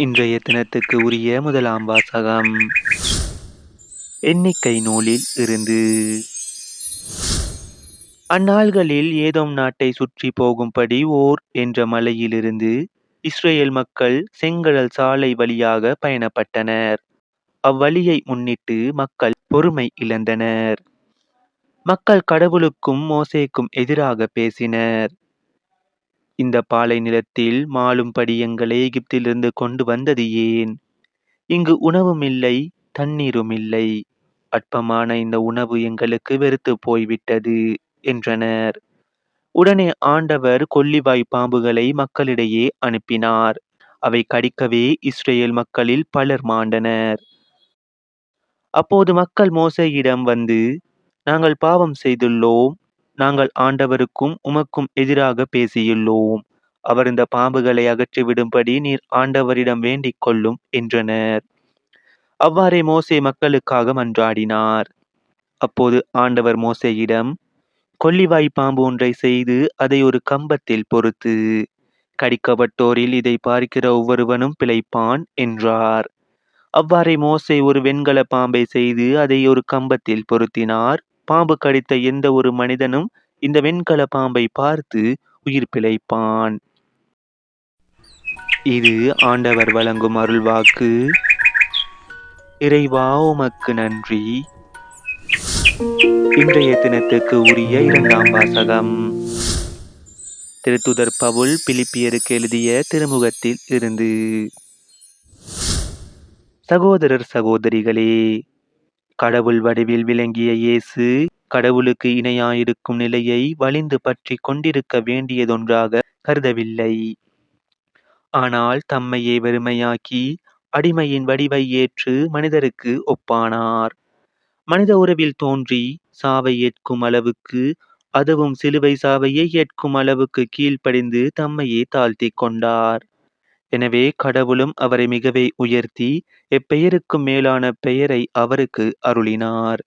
இன்றைய தினத்துக்கு உரிய முதலாம் வாசகம் எண்ணிக்கை நூலில் இருந்து. அந்நாள்களில் ஏதோம் நாட்டை சுற்றி போகும்படி ஓர் என்ற மலையிலிருந்து இஸ்ரேல் மக்கள் செங்கடல் சாலை வழியாக பயணப்பட்டனர். அவ்வழியை முன்னிட்டு மக்கள் பொறுமை இழந்தனர். மக்கள் கடவுளுக்கும் மோசேக்கும் எதிராக பேசினர். இந்த பாலை நிலத்தில் மாளும்படி எங்களை எகிப்திலிருந்து கொண்டு வந்தது ஏன்? இங்கு உணவும் இல்லை, தண்ணீரும் இல்லை. அற்பமான இந்த உணவு எங்களுக்கு வெறுத்து போய்விட்டது என்றனர். உடனே ஆண்டவர் கொள்ளிவாய் பாம்புகளை மக்களிடையே அனுப்பினார். அவை கடிக்கவே இஸ்ரேல் மக்களில் பலர் மாண்டனர். அப்போது மக்கள் மோசேயிடம் வந்து, நாங்கள் பாவம் செய்துள்ளோம், நாங்கள் ஆண்டவருக்கும் உமக்கும் எதிராக பேசியுள்ளோம். அவர் இந்த பாம்புகளை அகற்றிவிடும்படி நீர் ஆண்டவரிடம் வேண்டிக் கொள்ளும் என்றனர். அவ்வாறே மோசே மக்களுக்காக மன்றாடினார். அப்போது ஆண்டவர் மோசேயிடம், கொள்ளிவாய் பாம்பு ஒன்றை செய்து அதை ஒரு கம்பத்தில் பொறுத்து, கடிக்கப்பட்டோரில் இதை பார்க்கிற ஒவ்வொருவனும் பிழைப்பான் என்றார். அவ்வாறே மோசே ஒரு வெண்கல பாம்பை செய்து அதை ஒரு கம்பத்தில் பொருத்தினார். பாம்பு கடித்த எந்த ஒரு மனிதனும் இந்த வெண்கல பாம்பை பார்த்து உயிர் பிழைப்பான். இது ஆண்டவர் வழங்கும் அருள்வாக்கு. இறைவா உமக்கு நன்றி. இன்றைய தினத்துக்கு உரிய இரண்டாம் வாசகம் திருத்துதர் பவுல் பிலிப்பியருக்கு எழுதிய திருமுகத்தில் இருந்து. சகோதரர் சகோதரிகளே, கடவுள் வடிவில் விளங்கிய இயேசு கடவுளுக்கு இணையாயிருக்கும் நிலையை வலிந்து பற்றி கொண்டிருக்க வேண்டியதொன்றாக கருதவில்லை. ஆனால் தம்மையே வெறுமையாக்கி அடிமையின் வடிவை ஏற்று மனிதருக்கு ஒப்பானார். மனித உறவில் தோன்றி சாவை ஏற்கும் அளவுக்கு, அதுவும் சிலுவை சாவையை ஏற்கும் அளவுக்கு கீழ்ப்படிந்து தம்மையே தாழ்த்தி கொண்டார். எனவே கடவுளும் அவரை மிகவே உயர்த்தி எப்பெயருக்கும் மேலான பெயரை அவருக்கு அருளினார்.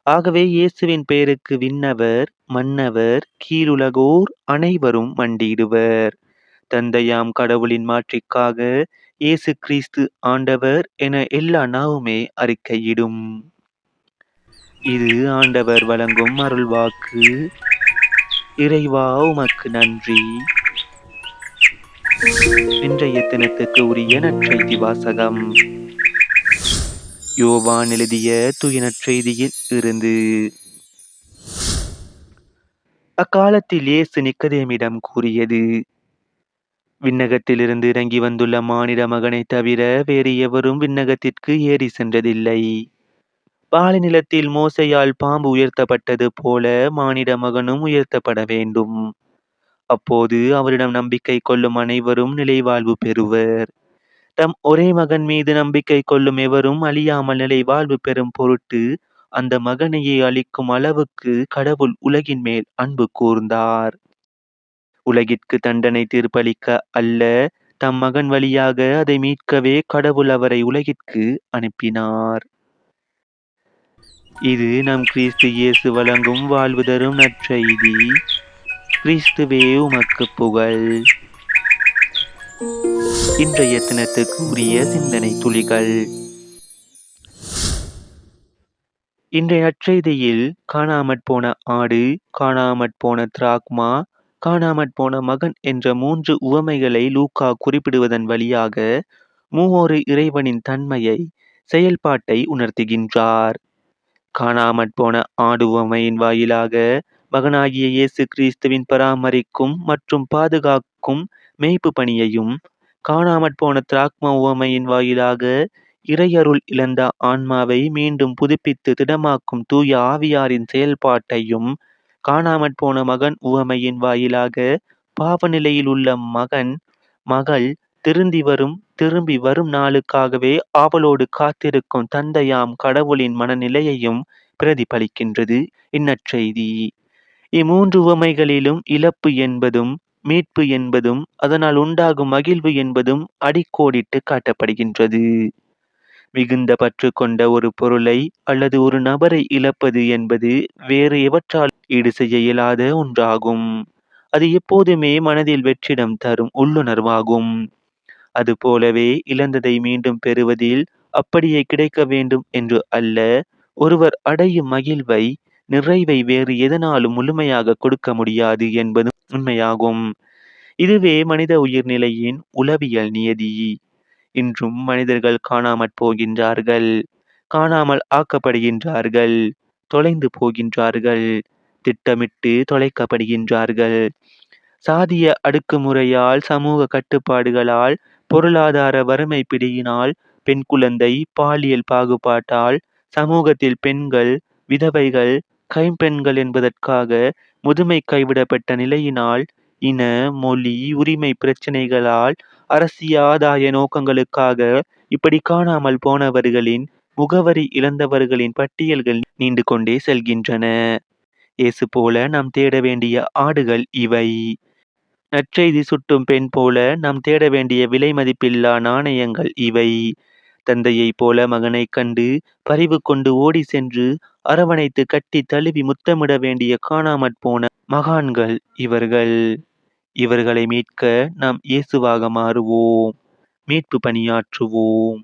ஆகவே இயேசுவின் பெயருக்கு விண்ணவர், மன்னவர், கீழுலகோர் அனைவரும் மண்டியிடுவர். தந்தையாம் கடவுளின் மாட்சிக்காக இயேசு கிறிஸ்து ஆண்டவர் என எல்லா நாவுமே அறிக்கையிடும். இது ஆண்டவர் வழங்கும் அருள்வாக்கு. இறைவா உமக்கு நன்றி. இன்றைய தினத்துக்கு உரிய நற்செய்தி வாசகம் யோவான் எழுதிய தூய நற்செய்தியில் இருந்து. அக்காலத்தில் இயேசு நிக்கதேமிடம் கூறியது, விண்ணகத்திலிருந்து இறங்கி வந்துள்ள மானிட மகனை தவிர வேறு எவரும் விண்ணகத்திற்கு ஏறி சென்றதில்லை. பாலை நிலத்தில் மோசையால் பாம்பு உயர்த்தப்பட்டது போல மானிட மகனும் உயர்த்தப்பட வேண்டும். அப்போது அவரிடம் நம்பிக்கை கொள்ளும் அனைவரும் நிலைவாழ்வு பெறுவர். தம் ஒரே மகன் மீது நம்பிக்கை கொள்ளும் எவரும் அழியாமல் நிலைவாழ்வு பெறும் பொருட்டு அந்த மகனையே அளிக்கும் அளவுக்கு கடவுள் உலகின் மேல் அன்பு கூர்ந்தார். உலகிற்கு தண்டனை தீர்ப்பளிக்க அல்ல, தம் மகன் வழியாக அதை மீட்கவே கடவுள் அவரை உலகிற்கு அனுப்பினார். இது நம் கிறிஸ்து இயேசு வழங்கும் வாழ்வு தரும் நற்செய்தி. கிறிஸ்துவே உமக்கு புகழ். இன்றைய தினத்துக்கு உரிய சிந்தனை துளிகள். இன்றைய நற்செய்தியில் காணாமற் போன ஆடு, காணாமற் போன திராக்மா, காணாமற் போன மகன் என்ற 3 உவமைகளை லூக்கா குறிப்பிடுவதன் வழியாக மூவொரு இறைவனின் தன்மையை, செயல்பாட்டை உணர்த்துகின்றார். காணாமற் போன ஆடு உவமையின் வாயிலாக மகனாகிய இயேசு கிறிஸ்துவின் பராமரிக்கும் மற்றும் பாதுகாக்கும் மேய்ப்பு பணியையும், காணாமற் போன திராக்மா உவமையின் வாயிலாக இறையருள் இழந்த ஆன்மாவை மீண்டும் புதுப்பித்து திடமாக்கும் தூய ஆவியாரின் செயல்பாட்டையும், காணாமற் போன மகன் உவமையின் வாயிலாக பாவ நிலையில் உள்ள மகன், மகள் திரும்பி வரும் நாளுக்காகவே ஆவலோடு காத்திருக்கும் தந்தையாம் கடவுளின் மனநிலையையும் பிரதிபலிக்கின்றது இந்நற்செய்தி. இம்மூன்று உவமைகளிலும் இழப்பு என்பதும், மீட்பு என்பதும், அதனால் உண்டாகும் மகிழ்வு என்பதும் அடிக்கோடிட்டு காட்டப்படுகின்றது. மிகுந்த பற்று கொண்ட ஒரு பொருளை அல்லது ஒரு நபரை இழப்பது என்பது வேறு எவற்றால் ஈடு செய்ய இயலாத ஒன்றாகும். அது எப்போதுமே மனதில் வெற்றிடம் தரும் உள்ளுணர்வாகும். அதுபோலவே இழந்ததை மீண்டும் பெறுவதில் அப்படியே கிடைக்க வேண்டும் என்று அல்ல, ஒருவர் அடையும் மகிழ்வை, நிறைவை வேறு எதனாலும் முழுமையாக கொடுக்க முடியாது என்பது உண்மையாகும். இதுவே மனித உயிர்நிலையின் உளவியல் நியதி. இன்றும் மனிதர்கள் காணாமற் போகின்றார்கள், காணாமல் ஆக்கப்படுகின்றார்கள், தொலைந்து போகின்றார்கள், திட்டமிட்டு தொலைக்கப்படுகின்றார்கள். சாதிய அடுக்குமுறையால், சமூக கட்டுப்பாடுகளால், பொருளாதார வறுமை பிடியினால், பெண் குழந்தை பாலியல் பாகுபாட்டால், சமூகத்தில் பெண்கள், விதவைகள், கைம்பெண்கள் என்பதற்காக முதுமை கைவிடப்பட்ட நிலையினால், இன, மொழி, உரிமை பிரச்சினைகளால், அரசியல் ஆதாய நோக்கங்களுக்காக இப்படி காணாமல் போனவர்களின், முகவரி இழந்தவர்களின் பட்டியல்கள் நீண்டு கொண்டே செல்கின்றன. இயேசு போல நாம் தேட வேண்டிய ஆடுகள் இவை. நற்செய்தி சுட்டும் பெண் போல நாம் தேட வேண்டிய விலை மதிப்பில்லா நாணயங்கள் இவை. தந்தையைப் போல மகனைக் கண்டு பரிவு கொண்டு ஓடி சென்று அரவணைத்து கட்டி தழுவி முத்தமிட வேண்டிய காணாமற் போன மகான்கள் இவர்கள். இவர்களை மீட்க நாம் இயேசுவாக மாறுவோம். மீட்பு பணியாற்றுவோம்.